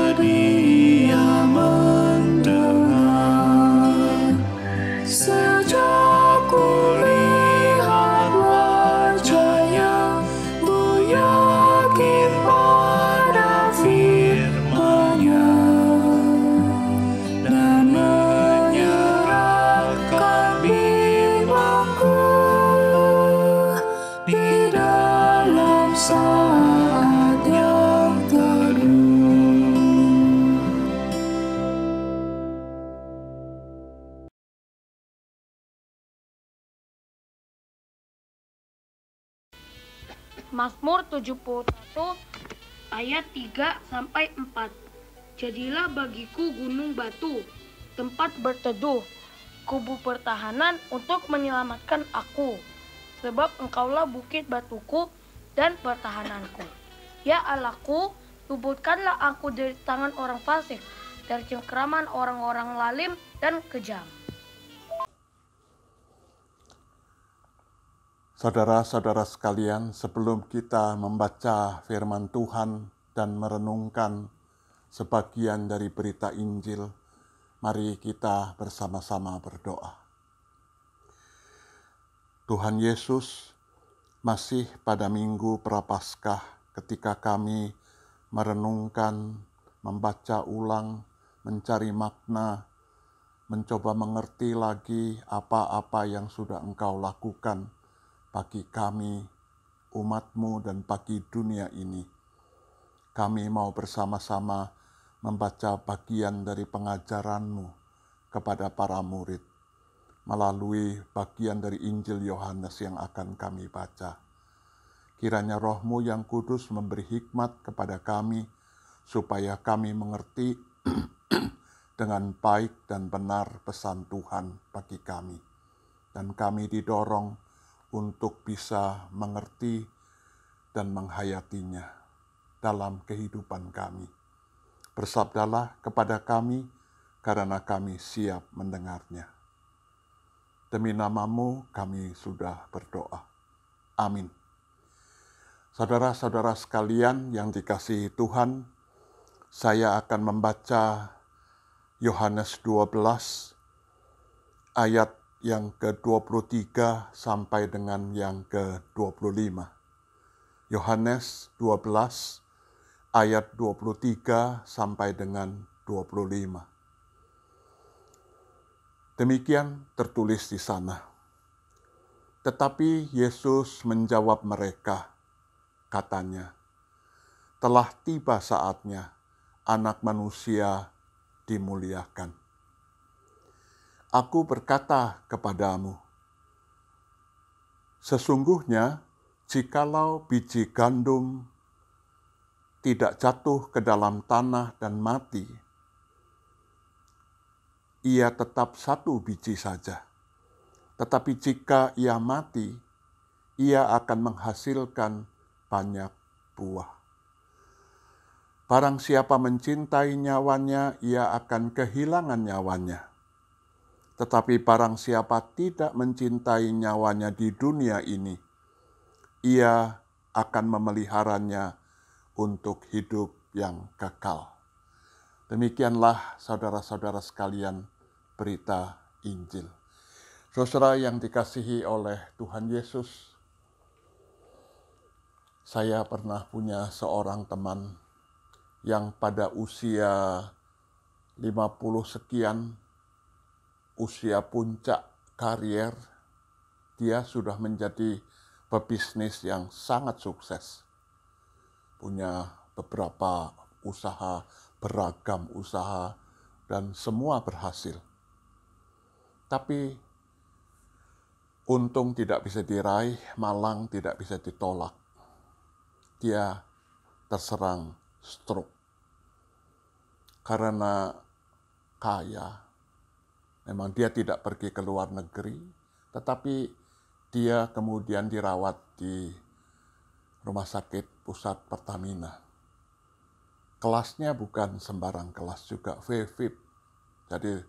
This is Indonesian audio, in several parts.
bersedia mendengar. Sejak kulihat wajahnya, ku yakin pada firman-Nya dan menyerahkan bimbangku di dalam saat yang teduh. Mazmur 71 ayat 3-4. Jadilah bagiku gunung batu, tempat berteduh, kubu pertahanan untuk menyelamatkan aku. Sebab Engkaulah bukit batuku dan pertahananku. Ya Allahku, luputkanlah aku dari tangan orang fasik, dari cengkraman orang-orang lalim dan kejam. Saudara-saudara sekalian, sebelum kita membaca firman Tuhan dan merenungkan sebagian dari berita Injil, mari kita bersama-sama berdoa. Tuhan Yesus, masih pada Minggu Prapaskah ketika kami merenungkan, membaca ulang, mencari makna, mencoba mengerti lagi apa-apa yang sudah Engkau lakukan bagi kami, umat-Mu, dan bagi dunia ini. Kami mau bersama-sama membaca bagian dari pengajaran-Mu kepada para murid melalui bagian dari Injil Yohanes yang akan kami baca. Kiranya Roh-Mu yang kudus memberi hikmat kepada kami supaya kami mengerti dengan baik dan benar pesan Tuhan bagi kami. Dan kami didorong untuk bisa mengerti dan menghayatinya dalam kehidupan kami. Bersabdalah kepada kami, karena kami siap mendengarnya. Demi nama-Mu kami sudah berdoa. Amin. Saudara-saudara sekalian yang dikasihi Tuhan, saya akan membaca Yohanes 12 ayat yang ke-23 sampai dengan yang ke-25. Yohanes 12 ayat 23 sampai dengan 25. Demikian tertulis di sana. Tetapi Yesus menjawab mereka, katanya, telah tiba saatnya Anak Manusia dimuliakan. Aku berkata kepadamu, sesungguhnya jikalau biji gandum tidak jatuh ke dalam tanah dan mati, ia tetap satu biji saja. Tetapi jika ia mati, ia akan menghasilkan banyak buah. Barang siapa mencintai nyawanya, ia akan kehilangan nyawanya. Tetapi barang siapa tidak mencintai nyawanya di dunia ini, ia akan memeliharanya untuk hidup yang kekal. Demikianlah saudara-saudara sekalian berita Injil. Saudara yang dikasihi oleh Tuhan Yesus, saya pernah punya seorang teman yang pada usia 50 sekian, usia puncak karier, dia sudah menjadi pebisnis yang sangat sukses. Punya beberapa usaha, beragam usaha, dan semua berhasil. Tapi untung tidak bisa diraih, malang tidak bisa ditolak. Dia terserang stroke. Karena kaya, memang dia tidak pergi ke luar negeri, tetapi dia kemudian dirawat di Rumah Sakit Pusat Pertamina. Kelasnya bukan sembarang kelas, juga VVIP. Jadi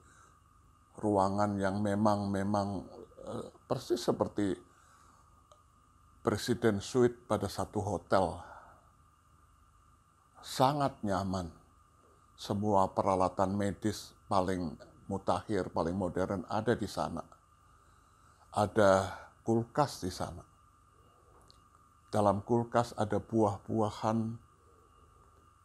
ruangan yang memang persis seperti Presiden Suite pada satu hotel. Sangat nyaman, semua peralatan medis paling mutakhir, paling modern ada di sana. Ada kulkas di sana. Dalam kulkas ada buah-buahan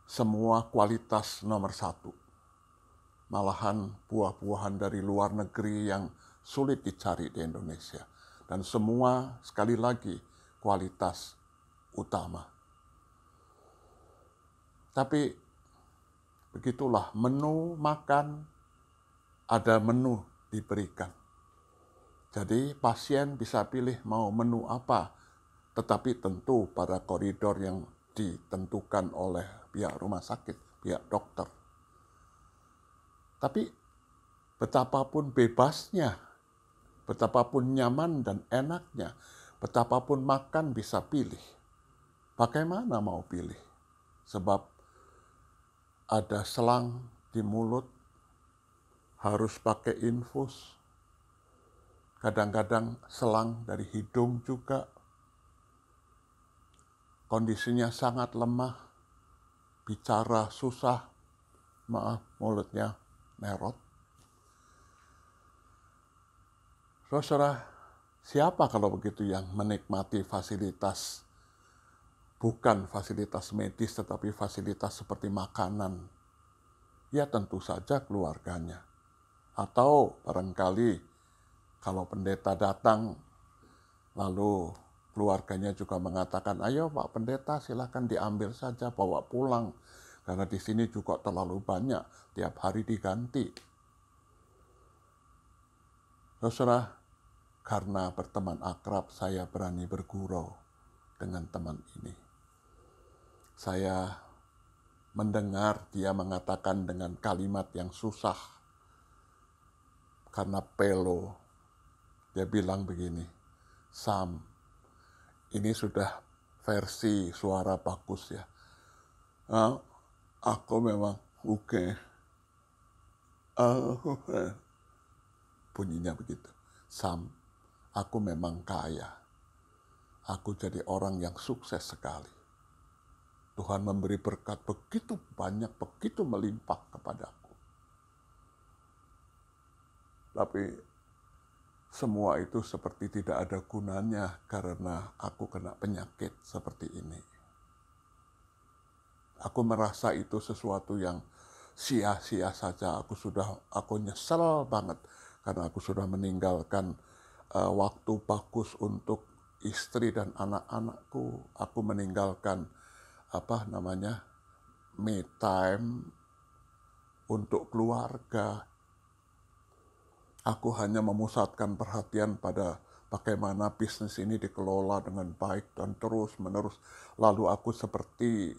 semua kualitas nomor 1. Malahan buah-buahan dari luar negeri yang sulit dicari di Indonesia. Dan semua sekali lagi kualitas utama. Tapi begitulah menu makan, ada menu diberikan. Jadi pasien bisa pilih mau menu apa, tetapi tentu pada koridor yang ditentukan oleh pihak rumah sakit, pihak dokter. Tapi betapapun bebasnya, betapapun nyaman dan enaknya, betapapun makan bisa pilih. Bagaimana mau pilih? Sebab ada selang di mulut, harus pakai infus. Kadang-kadang selang dari hidung juga. Kondisinya sangat lemah, bicara susah, maaf mulutnya merot. Saudara, siapa kalau begitu yang menikmati fasilitas, bukan fasilitas medis tetapi fasilitas seperti makanan? Ya tentu saja keluarganya. Atau barangkali kalau pendeta datang, lalu keluarganya juga mengatakan, ayo Pak Pendeta silakan diambil saja, bawa pulang. Karena di sini juga terlalu banyak, tiap hari diganti. Saudara, karena berteman akrab, saya berani bergurau dengan teman ini. Saya mendengar dia mengatakan dengan kalimat yang susah, karena pelo. Dia bilang begini, Sam, ini sudah versi suara bagus ya. Aku memang oke. Bunyinya begitu. Sam, aku memang kaya. Aku jadi orang yang sukses sekali. Tuhan memberi berkat begitu banyak, begitu melimpah kepadaku. Tapi semua itu seperti tidak ada gunanya karena aku kena penyakit seperti ini. Aku merasa itu sesuatu yang sia-sia saja. Aku nyesel banget karena aku sudah meninggalkan waktu bagus untuk istri dan anak-anakku. Aku meninggalkan me time untuk keluarga. Aku hanya memusatkan perhatian pada bagaimana bisnis ini dikelola dengan baik dan terus-menerus. Lalu aku seperti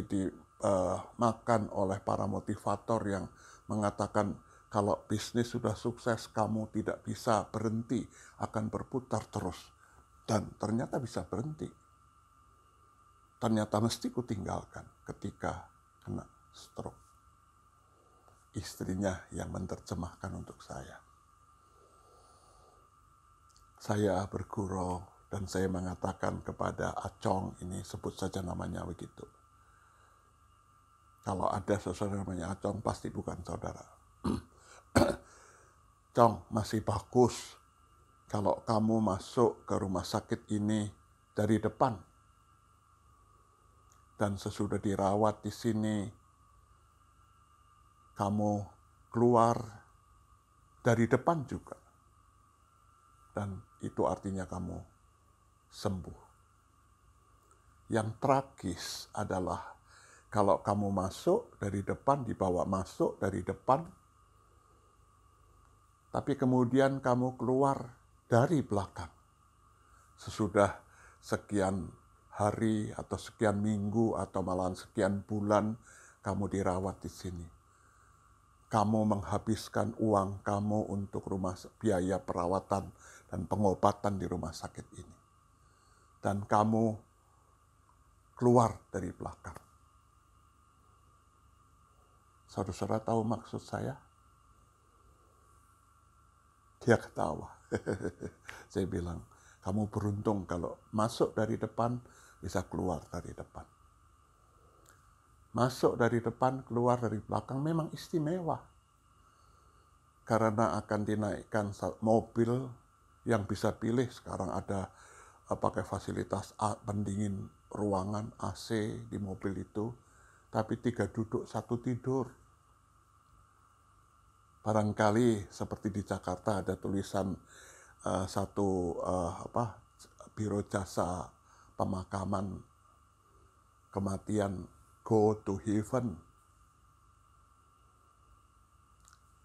dimakan oleh para motivator yang mengatakan kalau bisnis sudah sukses, kamu tidak bisa berhenti, akan berputar terus. Dan ternyata bisa berhenti. Ternyata mesti kutinggalkan ketika kena stroke. Istrinya yang menerjemahkan untuk saya. Saya bergurau dan saya mengatakan kepada Acong, ini sebut saja namanya begitu. Kalau ada saudara namanya Acong, pasti bukan saudara. Cong, masih bagus kalau kamu masuk ke rumah sakit ini dari depan. Dan sesudah dirawat di sini, kamu keluar dari depan juga. Dan itu artinya kamu sembuh. Yang tragis adalah kalau kamu masuk dari depan, dibawa masuk dari depan, tapi kemudian kamu keluar dari belakang. Sesudah sekian hari atau sekian minggu atau malahan sekian bulan kamu dirawat di sini. Kamu menghabiskan uang kamu untuk biaya perawatan dan pengobatan di rumah sakit ini. Dan kamu keluar dari belakang. Saudara-saudara tahu maksud saya? Dia ketawa. Saya bilang, kamu beruntung kalau masuk dari depan, bisa keluar dari depan. masuk dari depan, keluar dari belakang memang istimewa. Karena akan dinaikkan mobil yang bisa pilih. Sekarang ada pakai fasilitas pendingin ruangan AC di mobil itu. Tapi 3 duduk, 1 tidur. Barangkali seperti di Jakarta ada tulisan biro jasa pemakaman kematian, go to heaven.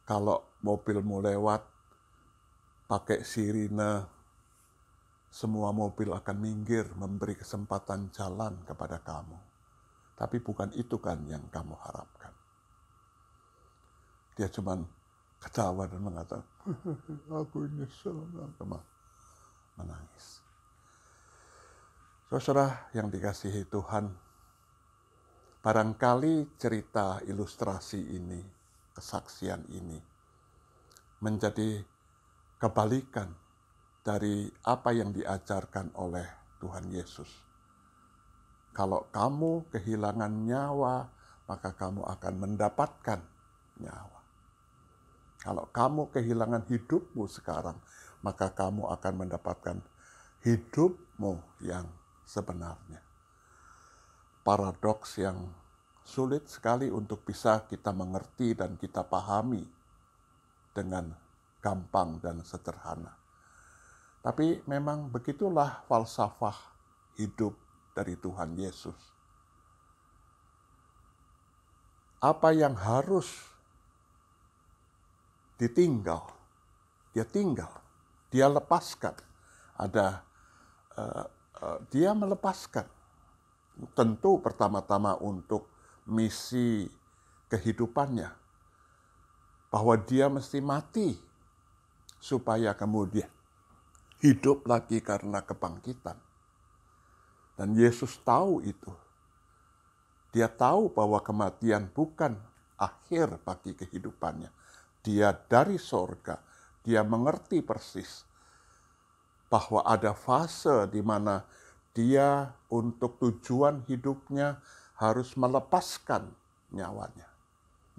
Kalau mobilmu lewat pakai sirine, semua mobil akan minggir memberi kesempatan jalan kepada kamu. Tapi bukan itu kan yang kamu harapkan. Dia cuma ketawa dan mengatakan, aku nyesel, menangis. Saudara yang dikasihi Tuhan, barangkali cerita ilustrasi ini, kesaksian ini, menjadi kebalikan dari apa yang diajarkan oleh Tuhan Yesus. Kalau kamu kehilangan nyawa, maka kamu akan mendapatkan nyawa. Kalau kamu kehilangan hidupmu sekarang, maka kamu akan mendapatkan hidupmu yang sebenarnya. Paradoks yang sulit sekali untuk bisa kita mengerti dan kita pahami dengan gampang dan sederhana. Tapi memang begitulah falsafah hidup dari Tuhan Yesus. Apa yang harus ditinggal, dia tinggal, dia lepaskan. Dia melepaskan. Tentu pertama-tama untuk misi kehidupannya, bahwa dia mesti mati supaya kemudian hidup lagi karena kebangkitan. Dan Yesus tahu itu. Dia tahu bahwa kematian bukan akhir bagi kehidupannya. Dia dari sorga, dia mengerti persis bahwa ada fase di mana dia untuk tujuan hidupnya harus melepaskan nyawanya.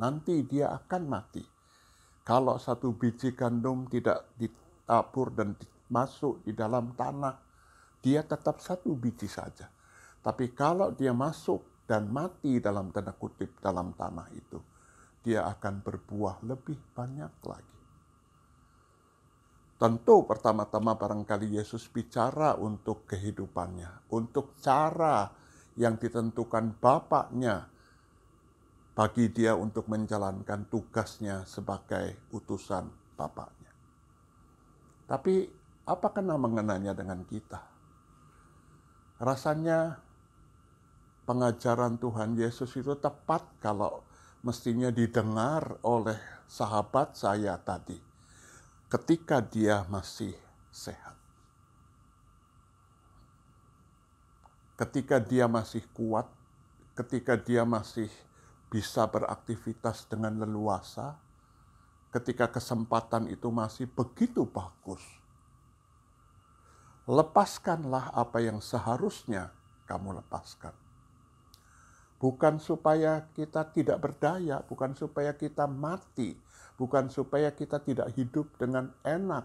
Nanti dia akan mati. Kalau 1 biji gandum tidak ditabur dan masuk di dalam tanah, dia tetap 1 biji saja. Tapi kalau dia masuk dan mati dalam tanda kutip dalam tanah itu, dia akan berbuah lebih banyak lagi. Tentu pertama-tama barangkali Yesus bicara untuk kehidupannya, untuk cara yang ditentukan Bapaknya bagi dia untuk menjalankan tugasnya sebagai utusan Bapaknya. Tapi apakah mengenanya dengan kita? Rasanya pengajaran Tuhan Yesus itu tepat kalau mestinya didengar oleh sahabat saya tadi ketika dia masih sehat. Ketika dia masih kuat, ketika dia masih bisa beraktivitas dengan leluasa, ketika kesempatan itu masih begitu bagus. Lepaskanlah apa yang seharusnya kamu lepaskan. Bukan supaya kita tidak berdaya, bukan supaya kita mati, bukan supaya kita tidak hidup dengan enak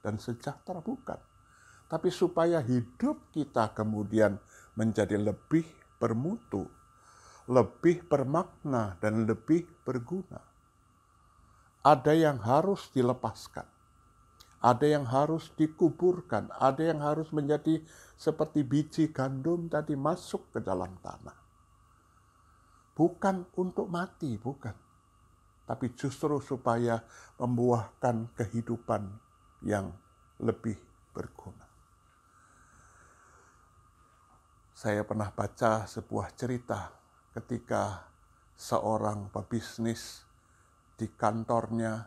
dan sejahtera, bukan. Tapi supaya hidup kita kemudian menjadi lebih bermutu, lebih bermakna, dan lebih berguna. Ada yang harus dilepaskan, ada yang harus dikuburkan, ada yang harus menjadi seperti biji gandum tadi masuk ke dalam tanah. Bukan untuk mati, bukan. Tapi justru supaya membuahkan kehidupan yang lebih berguna. Saya pernah baca sebuah cerita ketika seorang pebisnis di kantornya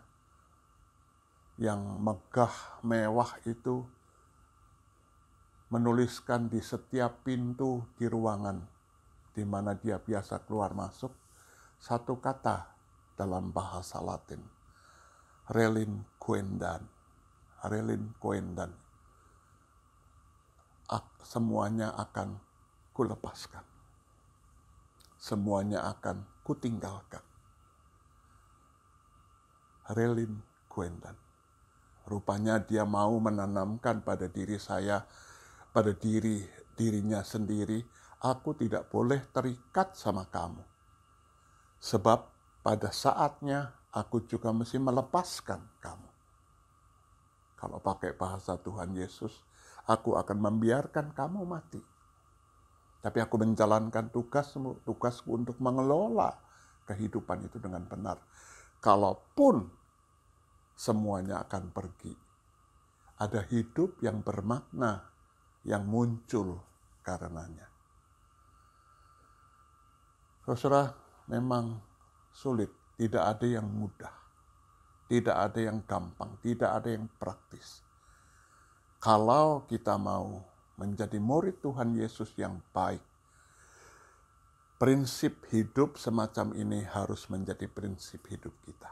yang megah, mewah itu menuliskan di setiap pintu di ruangan di mana dia biasa keluar masuk, 1 kata dalam bahasa Latin, relinquendam. Relinquendam. Semuanya akan kulepaskan. semuanya akan kutinggalkan. Relin Gwendan. Rupanya dia mau menanamkan pada diri saya, pada dirinya sendiri, aku tidak boleh terikat sama kamu. Sebab pada saatnya aku juga mesti melepaskan kamu. Kalau pakai bahasa Tuhan Yesus, aku akan membiarkan kamu mati. Tapi aku menjalankan tugasku untuk mengelola kehidupan itu dengan benar. Kalaupun semuanya akan pergi, ada hidup yang bermakna yang muncul karenanya. Saudara, memang sulit, tidak ada yang mudah, tidak ada yang gampang, tidak ada yang praktis. Kalau kita mau menjadi murid Tuhan Yesus yang baik, prinsip hidup semacam ini harus menjadi prinsip hidup kita.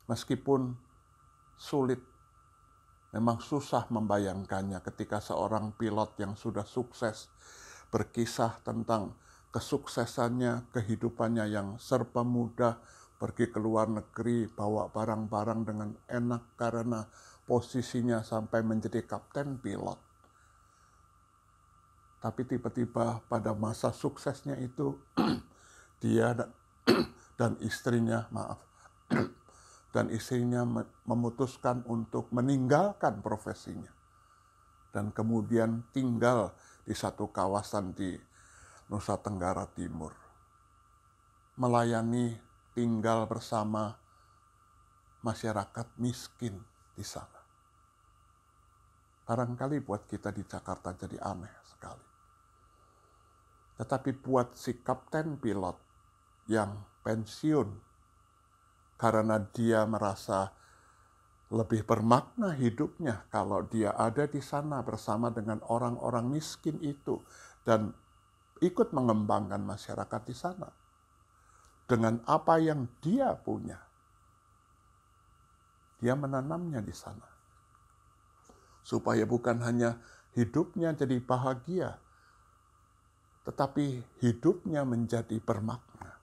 Meskipun sulit, memang susah membayangkannya ketika seorang pilot yang sudah sukses berkisah tentang kesuksesannya, kehidupannya yang serba mudah, pergi ke luar negeri, bawa barang-barang dengan enak karena posisinya sampai menjadi kapten pilot. Tapi tiba-tiba pada masa suksesnya itu, dia dan istrinya memutuskan untuk meninggalkan profesinya. Dan kemudian tinggal di satu kawasan di Nusa Tenggara Timur. Melayani, tinggal bersama masyarakat miskin di sana. Barangkali buat kita di Jakarta jadi aneh sekali. Tetapi buat si kapten pilot yang pensiun karena dia merasa lebih bermakna hidupnya kalau dia ada di sana bersama dengan orang-orang miskin itu dan ikut mengembangkan masyarakat di sana dengan apa yang dia punya. Dia menanamnya di sana supaya bukan hanya hidupnya jadi bahagia, tetapi hidupnya menjadi bermakna.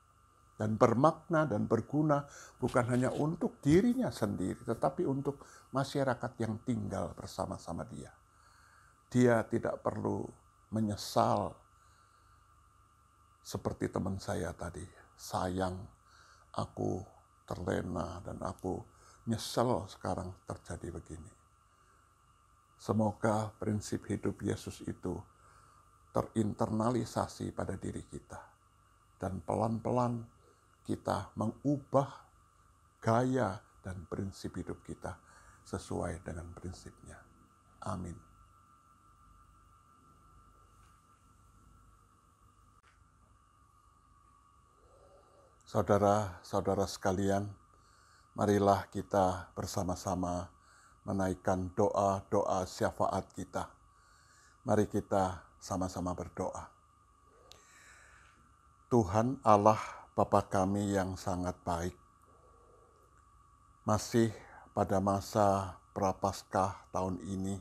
Dan bermakna dan berguna bukan hanya untuk dirinya sendiri, tetapi untuk masyarakat yang tinggal bersama-sama dia. Dia tidak perlu menyesal seperti teman saya tadi. Sayang, aku terlena dan aku nyesel sekarang terjadi begini. Semoga prinsip hidup Yesus itu terinternalisasi pada diri kita. Dan pelan-pelan kita mengubah gaya dan prinsip hidup kita sesuai dengan prinsipnya. Amin. Saudara-saudara sekalian, marilah kita bersama-sama menaikkan doa-doa syafaat kita. Mari kita sama-sama berdoa. Tuhan Allah Bapa kami yang sangat baik, masih pada masa Prapaskah tahun ini,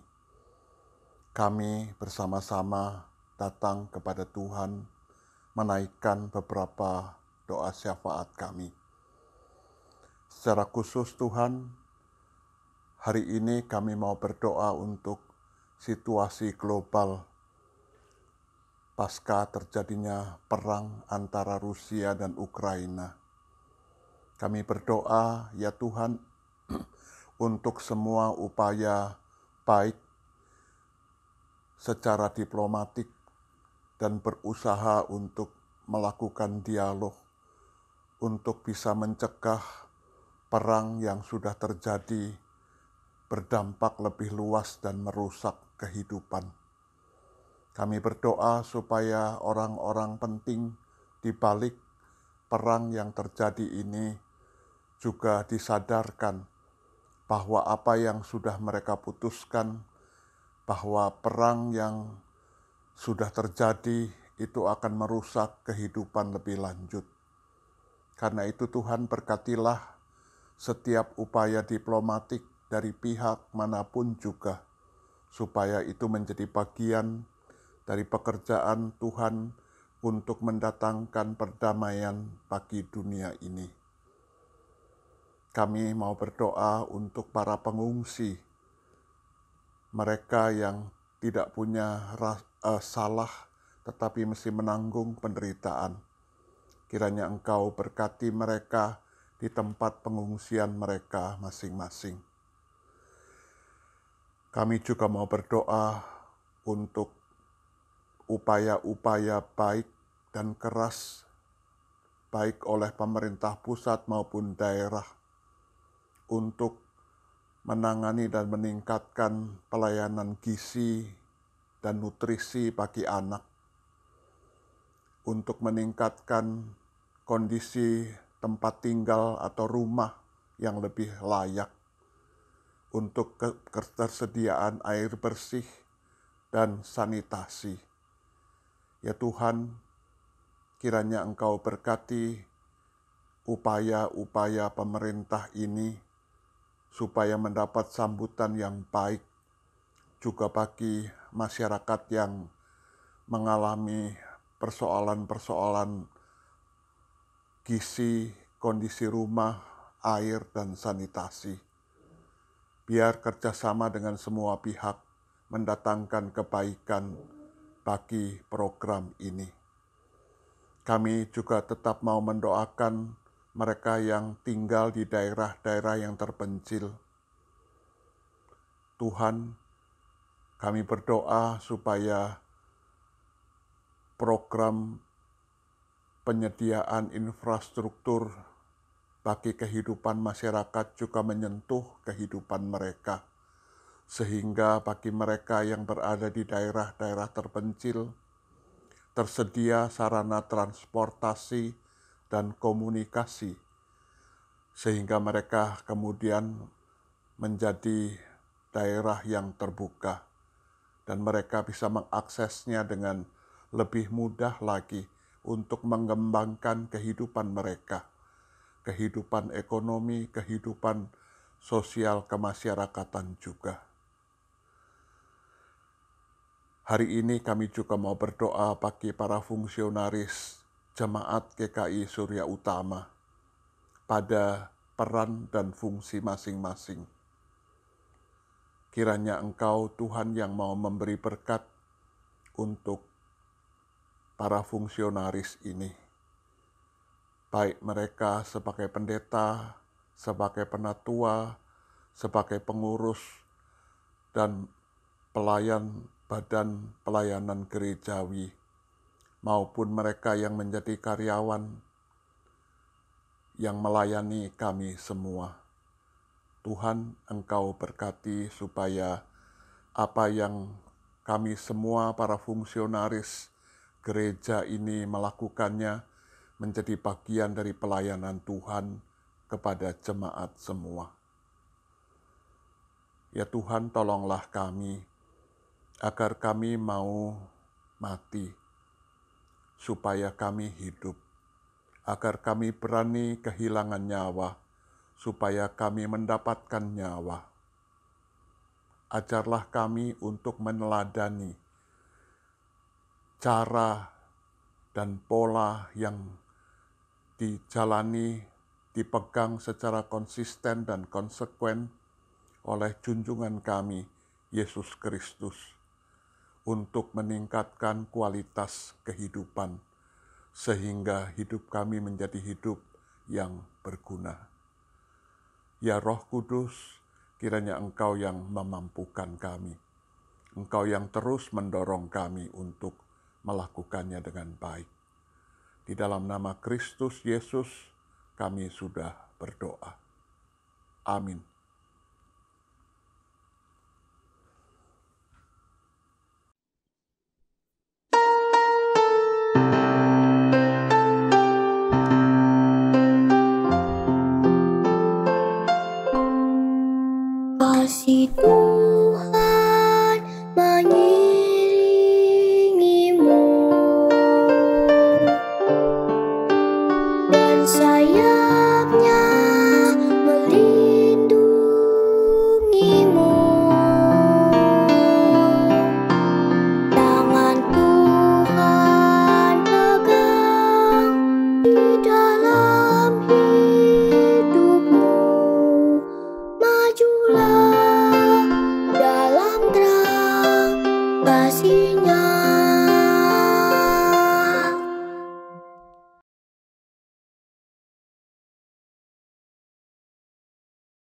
kami bersama-sama datang kepada Tuhan menaikkan beberapa doa syafaat kami. Secara khusus Tuhan, hari ini kami mau berdoa untuk situasi global pasca terjadinya perang antara Rusia dan Ukraina. Kami berdoa, ya Tuhan, untuk semua upaya baik secara diplomatik dan berusaha untuk melakukan dialog untuk bisa mencegah perang yang sudah terjadi berdampak lebih luas dan merusak kehidupan. Kami berdoa supaya orang-orang penting di balik perang yang terjadi ini juga disadarkan bahwa apa yang sudah mereka putuskan, bahwa perang yang sudah terjadi itu akan merusak kehidupan lebih lanjut. Karena itu Tuhan berkatilah setiap upaya diplomatik dari pihak manapun juga, supaya itu menjadi bagian dari pekerjaan Tuhan untuk mendatangkan perdamaian bagi dunia ini. Kami mau berdoa untuk para pengungsi, mereka yang tidak punya salah tetapi mesti menanggung penderitaan. Kiranya Engkau berkati mereka di tempat pengungsian mereka masing-masing. Kami juga mau berdoa untuk upaya-upaya baik dan keras, baik oleh pemerintah pusat maupun daerah, untuk menangani dan meningkatkan pelayanan gizi dan nutrisi bagi anak, untuk meningkatkan kondisi tempat tinggal atau rumah yang lebih layak, untuk ketersediaan air bersih dan sanitasi. Ya Tuhan, kiranya Engkau berkati upaya-upaya pemerintah ini supaya mendapat sambutan yang baik juga bagi masyarakat yang mengalami persoalan-persoalan gizi, kondisi rumah, air, dan sanitasi. Biar kerjasama dengan semua pihak mendatangkan kebaikan bagi program ini. Kami juga tetap mau mendoakan mereka yang tinggal di daerah-daerah yang terpencil. Tuhan, kami berdoa supaya program penyediaan infrastruktur bagi kehidupan masyarakat juga menyentuh kehidupan mereka, sehingga bagi mereka yang berada di daerah-daerah terpencil, tersedia sarana transportasi dan komunikasi, sehingga mereka kemudian menjadi daerah yang terbuka, dan mereka bisa mengaksesnya dengan lebih mudah lagi untuk mengembangkan kehidupan mereka, kehidupan ekonomi, kehidupan sosial kemasyarakatan juga. Hari ini kami juga mau berdoa bagi para fungsionaris Jemaat GKI Surya Utama pada peran dan fungsi masing-masing. Kiranya Engkau Tuhan yang mau memberi berkat untuk para fungsionaris ini, baik mereka sebagai pendeta, sebagai penatua, sebagai pengurus, dan pelayan badan pelayanan gerejawi, maupun mereka yang menjadi karyawan yang melayani kami semua. Tuhan, Engkau berkati supaya apa yang kami semua para fungsionaris gereja ini melakukannya menjadi bagian dari pelayanan Tuhan kepada jemaat semua. Ya Tuhan, tolonglah kami agar kami mau mati supaya kami hidup, agar kami berani kehilangan nyawa supaya kami mendapatkan nyawa. Ajarlah kami untuk meneladani cara dan pola yang dijalani, dipegang secara konsisten dan konsekuen oleh junjungan kami, Yesus Kristus, untuk meningkatkan kualitas kehidupan, sehingga hidup kami menjadi hidup yang berguna. Ya Roh Kudus, kiranya Engkau yang memampukan kami, Engkau yang terus mendorong kami untuk melakukannya dengan baik. Di dalam nama Kristus Yesus, kami sudah berdoa. Amin. Kasih Tuhan